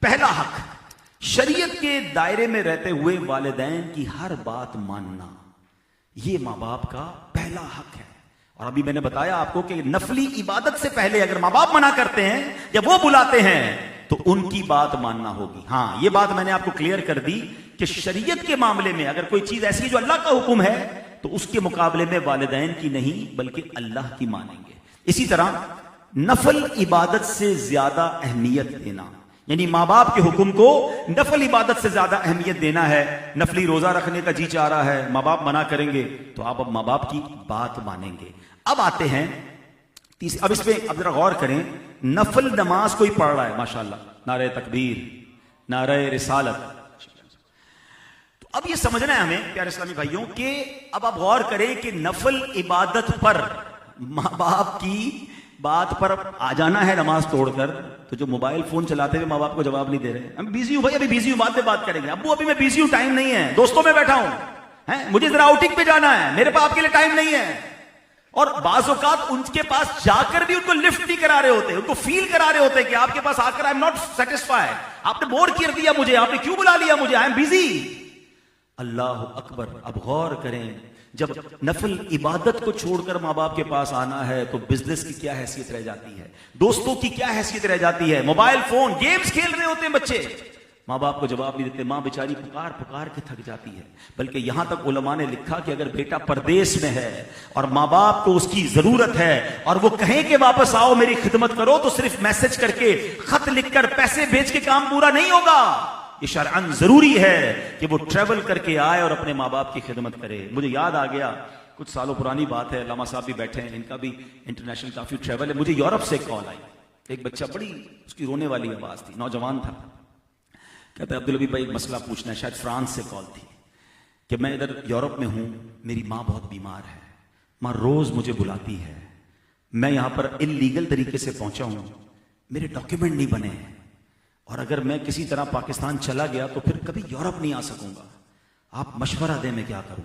पहला हक, शरीयत के दायरे में रहते हुए वालिदैन की हर बात मानना, यह मां बाप का पहला हक है। और अभी मैंने बताया आपको कि नफली इबादत से पहले अगर मां बाप मना करते हैं या वो बुलाते हैं तो उनकी बात मानना होगी। हां, यह बात मैंने आपको क्लियर कर दी कि शरीयत के मामले में अगर कोई चीज ऐसी है जो अल्लाह का हुक्म है तो उसके मुकाबले में वालिदैन की नहीं बल्कि अल्लाह की मानेंगे। इसी तरह नफल इबादत से ज्यादा अहमियत देना, यानी मां बाप के हुक्म को नफल इबादत से ज्यादा अहमियत देना है। नफली रोजा रखने का जी चाह रहा है, मां बाप मना करेंगे तो आप अब मां बाप की बात मानेंगे। अब आते हैं अब इस पे अब जरा गौर करें, नफल नमाज कोई पढ़ रहा है, माशाल्लाह, नारे तकबीर, नारे रिसालत। तो अब ये समझना है हमें प्यारे इस्लामी भाइयों कि अब आप गौर करें कि नफल इबादत पर मां बाप की बात पर आ जाना है नमाज तोड़कर, तो जो मोबाइल फोन चलाते हुए मां बाप को जवाब नहीं दे रहे, हम बिजी हूं भाई, अभी बिजी हूं, बाद में बात करेंगे, अब्बू अभी मैं बिजी हूं, टाइम नहीं है, दोस्तों में बैठा हूं, हैं मुझे जरा आउटिंग पे जाना है, मेरे पास आपके लिए टाइम नहीं है। और बाज़ औक़ात उनके पास जाकर भी उनको लिफ्ट नहीं करा रहे होते, उनको फील करा रहे होते कि आपके पास आकर आई एम नॉट सेटिस्फाइड, आपने बोर कर दिया मुझे, आपने क्यों बुला लिया मुझे, आई एम बिजी। अल्लाह अकबर। अब गौर करें, जब नफल इबादत को छोड़कर मां बाप के पास आना है तो बिजनेस की क्या हैसियत रह जाती है, दोस्तों की क्या हैसियत रह जाती है, मोबाइल फोन गेम्स खेल रहे होते हैं बच्चे, मां बाप को जवाब नहीं देते, मां बेचारी पुकार पुकार के थक जाती है। बल्कि यहां तक उलमा ने लिखा कि अगर बेटा परदेश में है और मां बाप को उसकी जरूरत है और वो कहें कि वापस आओ मेरी खिदमत करो, तो सिर्फ मैसेज करके खत लिखकर पैसे भेज के काम पूरा नहीं होगा। ये शरअन जरूरी है कि वो ट्रेवल करके आए और अपने माँ बाप की खिदमत करे। मुझे याद आ गया, कुछ सालों पुरानी बात है, लामा साहब भी बैठे हैं, इनका भी इंटरनेशनल काफी ट्रेवल है। मुझे यूरोप से कॉल आई, एक बच्चा, बड़ी उसकी रोने वाली आवाज थी, नौजवान था, कहता है अब्दुल अभी भाई एक मसला पूछना है, शायद फ्रांस से कॉल थी कि मैं इधर यूरोप में हूं, मेरी माँ बहुत बीमार है, माँ रोज मुझे बुलाती है, मैं यहां पर इल्लीगल तरीके से पहुंचा हूं, मेरे डॉक्यूमेंट नहीं बने हैं, और अगर मैं किसी तरह पाकिस्तान चला गया तो फिर कभी यूरोप नहीं आ सकूंगा, आप मशवरा दें मैं क्या करूं।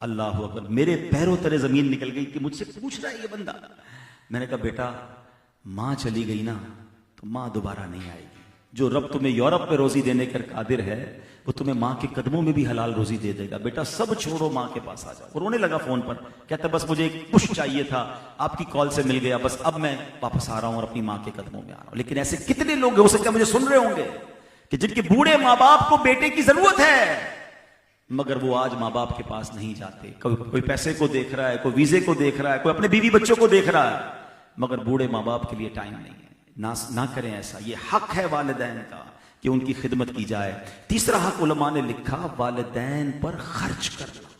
अल्लाह अकबर, मेरे पैरों तले जमीन निकल गई कि मुझसे पूछ रहा है ये बंदा। मैंने कहा बेटा मां चली गई ना तो मां दोबारा नहीं आएगी, जो रब तुम्हें यूरोप में रोजी देने कर कादिर है वो तुम्हें मां के कदमों में भी हलाल रोजी दे देगा, बेटा सब छोड़ो मां के पास आ जाओ। वो रोने लगा फोन पर, कहता बस मुझे एक पुश चाहिए था, आपकी कॉल से मिल गया, बस अब मैं वापस आ रहा हूं और अपनी मां के कदमों में आ रहा हूं। लेकिन ऐसे कितने लोग हो सकते हैं मुझे सुन रहे होंगे कि जिनके बूढ़े मां बाप को बेटे की जरूरत है मगर वो आज मां बाप के पास नहीं जाते, कोई पैसे को देख रहा है, कोई वीजे को देख रहा है, कोई अपने बीवी बच्चों को देख रहा है, मगर बूढ़े मां बाप के लिए टाइम नहीं है। ना करें ऐसा, ये हक है वालिदैन का कि उनकी खिदमत की जाए। तीसरा हक उलमा ने लिखा, वालिदैन पर खर्च करना।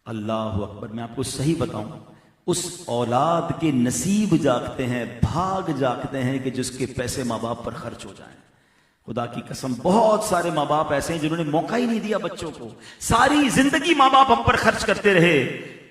अल्लाह अकबर, मैं आपको सही बताऊं, उस औलाद के नसीब जागते हैं, भाग जागते हैं कि जिसके पैसे माँ बाप पर खर्च हो जाएं। खुदा की कसम, बहुत सारे माँ बाप ऐसे हैं जिन्होंने मौका ही नहीं दिया बच्चों को, सारी जिंदगी माँ बाप हम पर खर्च करते रहे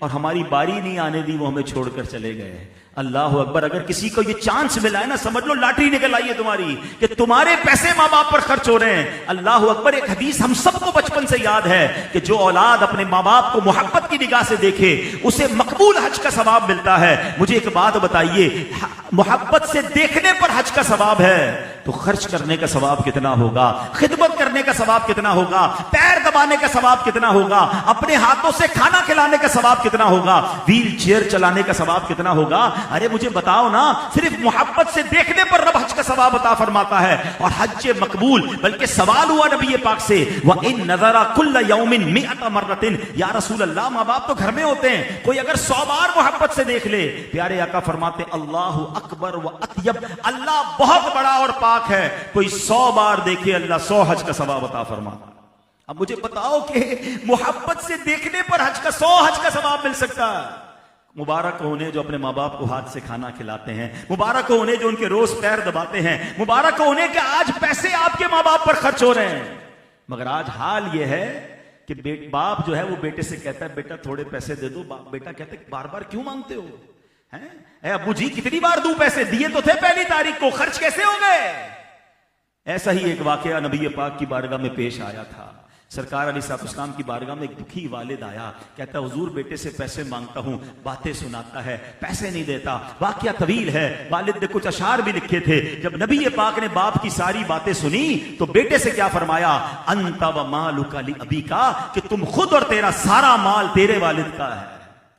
और हमारी बारी नहीं आने दी, वो हमें छोड़कर चले गए। अल्लाह अकबर, अगर किसी को ये चांस मिला है ना, समझ लो लॉटरी निकल आई है तुम्हारी कि तुम्हारे पैसे माँ बाप पर खर्च हो रहे हैं। अल्लाह अकबर, एक हदीस हम सबको बचपन से याद है कि जो औलाद अपने माँ बाप को मोहब्बत की निगाह से देखे उसे मकबूल हज का सवाब मिलता है। मुझे एक बात बताइए, मोहब्बत से देखने पर हज का सवाब है तो खर्च करने का सवाब कितना होगा, खिदमत करने का सवाब कितना होगा, पैर दबाने का सवाब कितना होगा, अपने हाथों से खाना खिलाने का सवाब कितना होगा, व्हील चेयर चलाने का सवाब कितना होगा। अरे मुझे बताओ ना, सिर्फ मोहब्बत से देखने पर रब हज का सवाब अता फरमाता है और हज मकबूल। बल्कि सवाल हुआ नबी पाक से, व इन नज़रा कुल्ल यौमिन मिअत मर्रतिन, या रसूल अल्लाह माँ बाप तो घर में होते हैं, कोई अगर 100 बार मोहब्बत से देख ले, प्यारे आका फरमाते अल्लाह अकबर व अतयब, अल्लाह बहुत बड़ा और पाक है, कोई 100 बार देखे अल्लाह 100 हज का सवाब अता फरमाता। अब मुझे बताओ कि मोहब्बत से देखने पर हज का 100 हज का सवाब मिल सकता है। मुबारक हो उन्हें जो अपने माँ बाप को हाथ से खाना खिलाते हैं, मुबारक हो उन्हें जो उनके रोज पैर दबाते हैं, मुबारक हो उन्हें कि आज पैसे आपके माँ बाप पर खर्च हो रहे हैं। मगर आज हाल यह है कि बाप जो है वो बेटे से कहता है बेटा थोड़े पैसे दे दो, बेटा कहते बार बार क्यों मांगते हो, हैं अब्बू जी कितनी बार दूं पैसे, दिए तो थे पहली तारीख को, खर्च कैसे हो गए। ऐसा ही एक वाकया नबी पाक की बारगाह में पेश आया था सरकार अलैहिस्सलाम की बारगाह में एक दुखी वालिद आया, कहता हुजूर बेटे से पैसे मांगता हूं, बातें सुनाता है, पैसे नहीं देता। वाकया तवील है, वालिद ने कुछ अशार भी लिखे थे। जब नबी पाक ने बाप की सारी बातें सुनी तो बेटे से क्या फरमाया, अंता व मालुका लि अबीका, कि तुम खुद और तेरा सारा माल तेरे वालिद का है।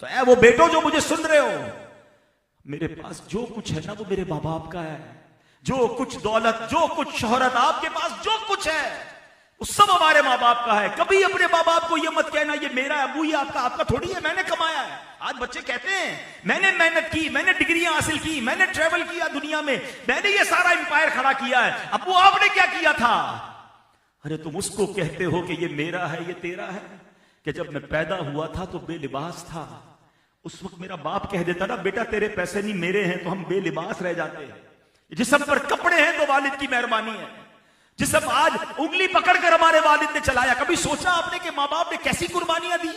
तो ऐ वो बेटो जो मुझे सुन रहे हो, मेरे पास जो कुछ है ना वो मेरे माँ बाप का है। जो कुछ दौलत, जो कुछ शोहरत, आपके पास जो कुछ है वो सब हमारे माँ बाप का है। कभी अपने माँ बाप को ये मत कहना ये मेरा है, अबू ये आपका, आपका थोड़ी है, मैंने कमाया है। आज बच्चे कहते हैं मैंने मेहनत की, मैंने डिग्रियां हासिल की, मैंने ट्रेवल किया दुनिया में, मैंने ये सारा एम्पायर खड़ा किया है। अबू आपने क्या किया था? अरे तुम उसको कहते हो कि ये मेरा है, ये तेरा है, कि जब मैं पैदा हुआ था तो बेलिबास था। उस वक्त मेरा बाप कह देता ना बेटा तेरे पैसे नहीं मेरे हैं, तो हम बेलिबास रह जाते हैं। जिस्म पर कपड़े हैं तो वालिद की मेहरबानी है। जिस्म आज उंगली पकड़कर हमारे वालिद ने चलाया। कभी सोचा आपने कि माँ बाप ने कैसी कुर्बानियां दी?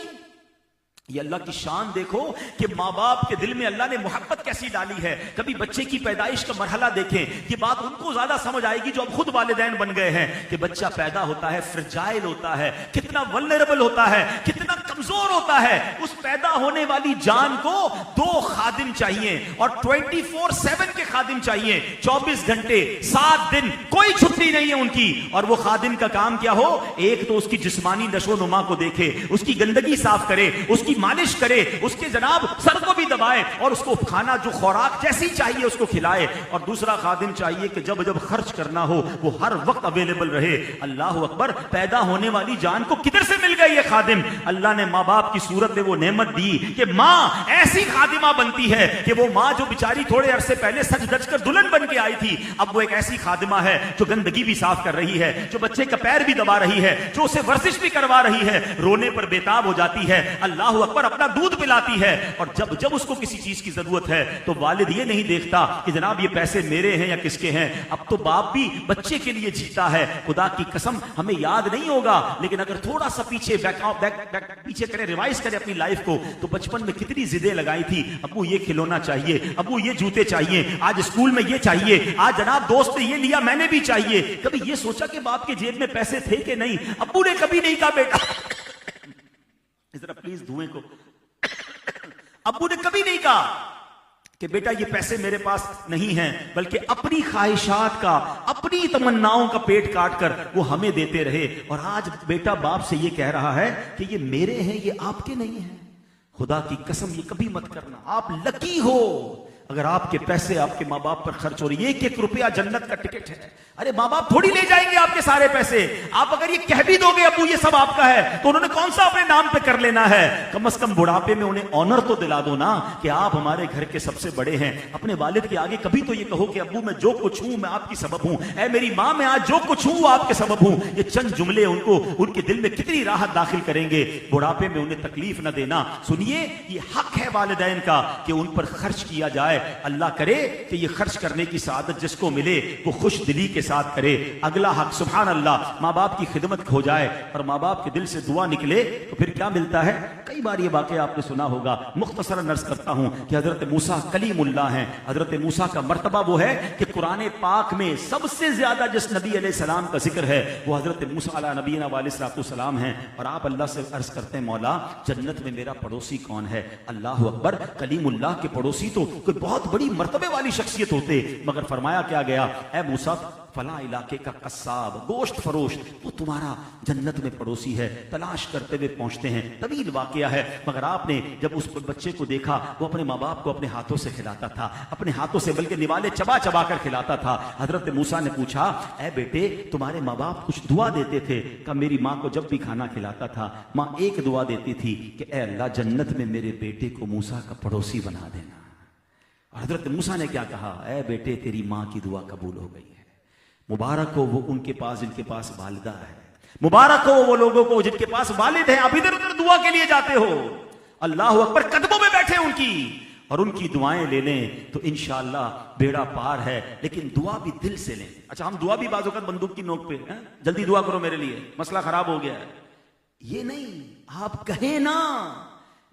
ये अल्लाह की शान देखो कि माँ बाप के दिल में अल्लाह ने मोहब्बत कैसी डाली है। कभी बच्चे की पैदाइश का मरहला देखें, ये बात उनको ज्यादा समझ आएगी जो अब खुद वालिदैन बन गए हैं, कि बच्चा पैदा होता है, फ्रजाइल होता है, कितना वल्नरेबल होता है, कितना कमजोर होता है। उस पैदा होने वाली जान को 2 खादिम चाहिए और 24/7 के खादिम चाहिए, 24 घंटे 7 दिन, कोई छुट्टी नहीं है उनकी। और वो खादिम का काम क्या हो, एक तो उसकी जिस्मानी नशो नुमा को देखे, उसकी गंदगी साफ करे, उसकी मालिश करे, उसके जनाब सर को भी दबाए और उसको खाना जो खुराक जैसी चाहिए उसको खिलाए। और दूसरा खादिम चाहिए कि जब जब खर्च करना हो वो हर वक्त अवेलेबल रहे। अल्लाह अकबर, पैदा होने वाली जान को किधर से मिल गई ये खादिम? अल्लाह ने माँ बाप की सूरत में वो नेमत दी कि माँ ऐसी खादिमा बनती है कि वो माँ जो बेचारी थोड़े अरसे पहले सच धज कर दुल्हन बन के आई थी, अब वो एक ऐसी खादिमा है जो गंदगी भी साफ कर रही है, जो बच्चे का पैर भी दबा रही है, जो उसे वर्जिश भी करवा रही है, रोने पर बेताब हो जाती है, अल्लाह अकबर, अपना दूध पिलाती है। और जब जब उसको किसी चीज की जरूरत है तो वालिद ये नहीं देखता कि जनाब ये पैसे मेरे हैं या किसके हैं। अब तो बाप भी बच्चे के लिए जीता है। खुदा की कसम हमें याद नहीं होगा, लेकिन अगर थोड़ा सा पीछे पीछे करें, रिवाइज करें अपनी लाइफ को, तो बचपन में कितनी जिदें लगाई थी। अबू ये खिलौना चाहिए, अबू ये जूते चाहिए, आज स्कूल में ये चाहिए, आज जनाब दोस्त ने ये लिया मैंने भी चाहिए। कभी ये सोचा कि बाप के जेब में पैसे थे कि नहीं? अबू ने कभी नहीं कहा बेटा जरा प्लीज धुएं को, अब्बू ने कभी नहीं कहा कि बेटा ये पैसे मेरे पास नहीं हैं, बल्कि अपनी ख्वाहिशात का, अपनी तमन्नाओं का पेट काट कर वो हमें देते रहे। और आज बेटा बाप से ये कह रहा है कि ये मेरे हैं, ये आपके नहीं हैं। खुदा की कसम ये कभी मत करना। आप लकी हो अगर आपके पैसे आपके माँ बाप पर खर्च हो रही है। 1-1 रुपया जन्नत का टिकट है। अरे माँ बाप थोड़ी ले जाएंगे आपके सारे पैसे। आप अगर ये कह भी दोगे अबू ये सब आपका है, तो उन्होंने कौन सा अपने नाम पे कर लेना है? कम से कम बुढ़ापे में उन्हें ऑनर तो दिला दो ना कि आप हमारे घर के सबसे बड़े हैं। अपने वालिद के आगे कभी तो ये कहो कि अब्बू मैं जो कुछ हूं मैं आपकी सबब हूं, ऐ मेरी माँ मैं आज जो कुछ हूं वो आपके सबब हूं। ये चंद जुमले उनको उनके दिल में कितनी राहत दाखिल करेंगे। बुढ़ापे में उन्हें तकलीफ न देना। सुनिए, ये हक है वालिदैन का कि उन पर खर्च किया जाए। अल्लाह करे कि ये खर्च करने की सादत जिसको मिले वो खुश दिली के साथ करे। अगला हक, सुभान अल्लाह, माँ बाप की खिदमत हो जाए और माँ बाप के दिल से दुआ निकले तो फिर क्या मिलता है? कई बार ये वाकया आपने सुना होगा, मुख्तसरन अर्ज करता हूं कि हजरत मूसा कलीमुल्लाह हैं। हजरत मूसा का मर्तबा वो है कि कुरान पाक में सबसे ज्यादा जिस नबी अलैहिस्सलाम का जिक्र है वो हजरत मूसा अला नबीना वालिस्सलाम हैं। और आप अल्लाह से अर्ज करते हैं, मौला जन्नत में मेरा पड़ोसी कौन है? अल्लाह अकबर, कलीमुल्लाह के पड़ोसी तो कोई बहुत बड़ी मर्तबे वाली शख्सियत होते, मगर फरमाया क्या गया, ऐ मूसा फला इलाके का कस्साब, गोश्त फरोश, वो तुम्हारा जन्नत में पड़ोसी है। तलाश करते हुए पहुंचते हैं, तवील वाकया है, मगर आपने जब उस बच्चे को देखा वो अपने माँ बाप को अपने हाथों से खिलाता था, अपने हाथों से बल्कि निवाले चबा चबा कर खिलाता था। हजरत मूसा ने पूछा, ऐ बेटे तुम्हारे माँ बाप कुछ दुआ देते थे? कहा मेरी माँ को जब भी खाना खिलाता था माँ एक दुआ देती थी कि ऐ अल्लाह जन्नत में मेरे बेटे को मूसा का पड़ोसी बना देना। हजरत मूसा ने क्या कहा, ऐ बेटे तेरी माँ की दुआ कबूल हो गई है। मुबारक हो वो उनके पास जिनके पास वालिदा है, मुबारक हो वो लोगों को जिनके पास वालिद है। अब इधर उधर दुआ के लिए जाते हो, अल्लाह अकबर कदमों में बैठे उनकी और उनकी दुआएं ले लें तो इंशाअल्लाह बेड़ा पार है। लेकिन दुआ भी दिल से लें। अच्छा, हम दुआ भी बाज़ औक़ात बंदूक की नोक पे, जल्दी दुआ करो मेरे लिए, मसला खराब हो गया है, ये नहीं। आप कहें ना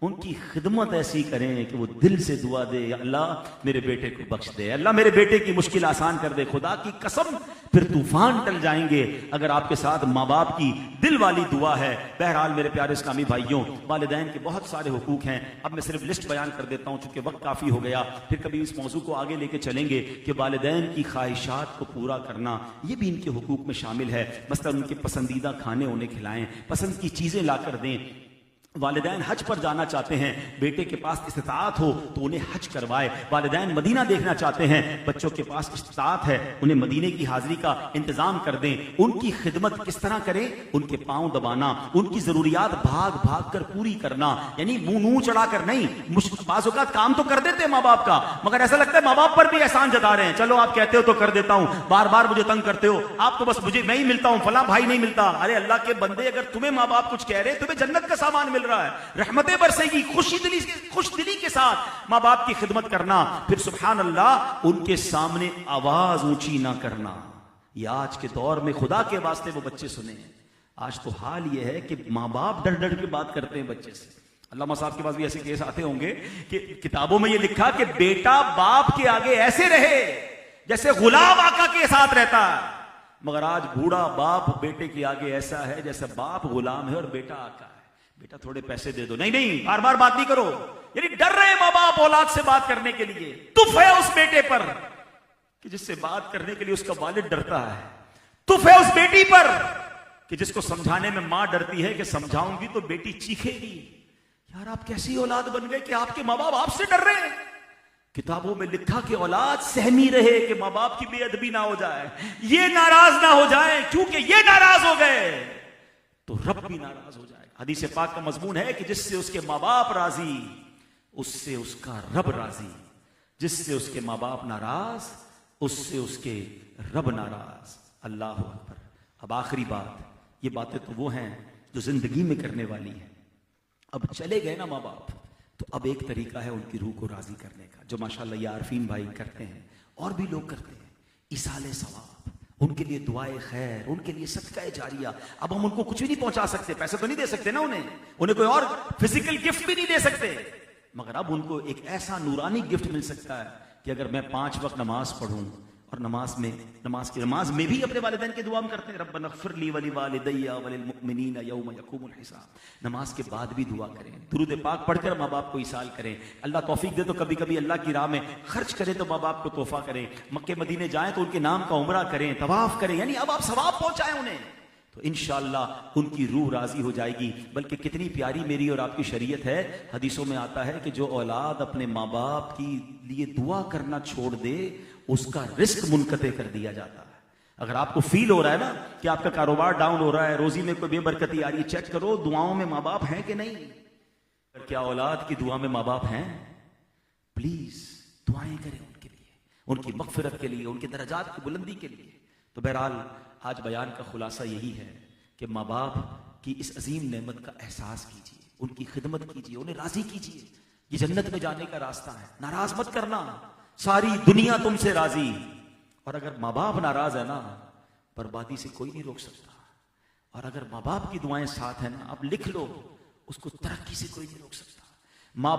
उनकी खिदमत ऐसी करें कि वो दिल से दुआ दे, अल्लाह मेरे बेटे को बख्श दे, अल्लाह मेरे बेटे की मुश्किल आसान कर दे। खुदा की कसम फिर तूफान टल जाएंगे अगर आपके साथ माँ बाप की दिल वाली दुआ है। बहरहाल मेरे प्यारे इस्लामी भाइयों, वालिदैन के बहुत सारे हुकूक हैं। अब मैं सिर्फ लिस्ट बयान कर देता हूँ चूंकि वक्त काफ़ी हो गया, फिर कभी इस मौजू को आगे लेके चलेंगे कि वालिदैन की ख्वाहिशात को पूरा करना ये भी इनके हुकूक में शामिल है। मसलन उनके पसंदीदा खाने उन्हें खिलाएं, पसंद की चीज़ें ला कर दें। वालिदैन हज पर जाना चाहते हैं, बेटे के पास इस्तिताअत हो तो उन्हें हज करवाए। वालिदैन मदीना देखना चाहते हैं, बच्चों के पास इस्तिताअत है, उन्हें मदीने की हाजिरी का इंतजाम कर दें। उनकी खिदमत किस तरह करें? उनके पांव दबाना, उनकी जरूरियात भाग भाग कर पूरी करना, यानी मुंह चढ़ा कर नहीं। बाज़ औक़ात काम तो कर देते हैं माँ बाप का, मगर ऐसा लगता है माँ बाप पर भी एहसान जता रहे हैं। चलो आप कहते हो तो कर देता हूं, बार बार मुझे तंग करते हो, आप तो बस मुझे मैं ही मिलता हूं, फला भाई नहीं मिलता। अरे अल्लाह के बंदे, अगर तुम्हें माँ बाप कुछ कह रहे, तुम्हें जन्नत का सामान मिल रहा है, रहमतें बरसेगी, खुश दिली के साथ माँ बाप की खिदमत करना। फिर सुभान अल्लाह, उनके सामने आवाज ऊंची ना करना। ये आज के दौर में खुदा के वास्ते वो बच्चे सुने। आज तो हाल ये है कि माँ बाप डर डर के बात करते हैं बच्चे से। अल्लामा साहब के पास भी ऐसे केस आते होंगे कि किताबों में ये लिखा कि बेटा बाप के आगे ऐसे रहे जैसे गुलाम आका के साथ रहता है, मगर आज बूढ़ा बाप बेटे के आगे ऐसा है जैसे बाप गुलाम है और बेटा आका है। बेटा थोड़े पैसे दे दो, नहीं नहीं बार बार बात नहीं करो। यानी डर रहे माँ बाप औलाद से बात करने के लिए। तुफ है उस बेटे पर कि जिससे बात करने के लिए उसका वालिद डरता है। तुफ है उस बेटी पर कि जिसको समझाने में मां डरती है कि समझाऊंगी तो बेटी चीखेगी। यार आप कैसी औलाद बन गए कि आपके माँ बाप आपसे डर रहे हैं। किताबों में लिखा कि औलाद सहमी रहे कि माँ बाप की बेअदबी ना हो जाए, ये नाराज ना हो जाए, क्योंकि ये नाराज हो गए तो रब भी नाराज हो जाए। हदीस पाक का मजमून है कि जिससे उसके माँ बाप राजी उससे उसका रब राजी, जिससे उसके माँ बाप नाराज उससे उसके रब नाराज। अल्लाह अकबर। अब आखिरी बात, ये बातें तो वो हैं जो जिंदगी में करने वाली हैं। अब चले गए ना माँ बाप, तो अब एक तरीका है उनकी रूह को राजी करने का, जो माशाल्लाह ये आरफीन भाई करते हैं और भी लोग करते हैं। इसाले सवाब, उनके लिए दुआए खैर, उनके लिए सदका जारिया। अब हम उनको कुछ भी नहीं पहुंचा सकते, पैसे तो नहीं दे सकते ना उन्हें कोई और फिजिकल गिफ्ट भी नहीं दे सकते, मगर अब उनको एक ऐसा नूरानी गिफ्ट मिल सकता है कि अगर मैं 5 वक्त नमाज पढ़ूं और नमाज में भी अपने वालिदैन की दुआ करते हैं, रब्बना इग़फिर ली वली वालिदैया वलिल मुमिनीना यौम यक़ूमुल हिसाब। नमाज के बाद भी दुआ करें, दुरूद पाक पढ़कर माँ बाप को इसाल करें। अल्लाह तौफीक दे तो कभी कभी अल्लाह की राह में खर्च करें तो माँ बाप को तोहफा करें। मक्के मदीने जाएं तो उनके नाम का उम्रा करें, तवाफ करें, यानी अब आप सवाब पहुंचाएं उन्हें, तो इंशाअल्लाह उनकी रूह राजी हो जाएगी। बल्कि कितनी प्यारी मेरी और आपकी शरीयत है। हदीसों में आता है कि जो औलाद अपने माँ बाप की लिए दुआ करना छोड़ दे उसका रिस्क मुनक़ते कर दिया जाता है। अगर आपको फील हो रहा है ना कि आपका कारोबार डाउन हो रहा है, रोजी में कोई बेबरकती आ रही है, चेक करो दुआओं में माँ बाप हैं कि नहीं। क्या औलाद की दुआ में माँ बाप हैं? प्लीज दुआएं करें उनके लिए, उनकी मग़फ़िरत के लिए, उनके दर्जात की बुलंदी के लिए। तो बहरहाल आज बयान का खुलासा यही है कि माँ बाप की इस अजीम नेमत का एहसास कीजिए, उनकी खिदमत कीजिए, उन्हें राजी कीजिए। ये जन्नत में जाने का रास्ता है। नाराज मत करना, सारी दुनिया तुमसे राजी। और अगर माँ बाप नाराज है ना, बर्बादी से कोई नहीं रोक सकता। और अगर माँ बाप की दुआएं साथ है ना, आप लिख लो, उसको तरक्की से कोई नहीं रोक सकता। माँ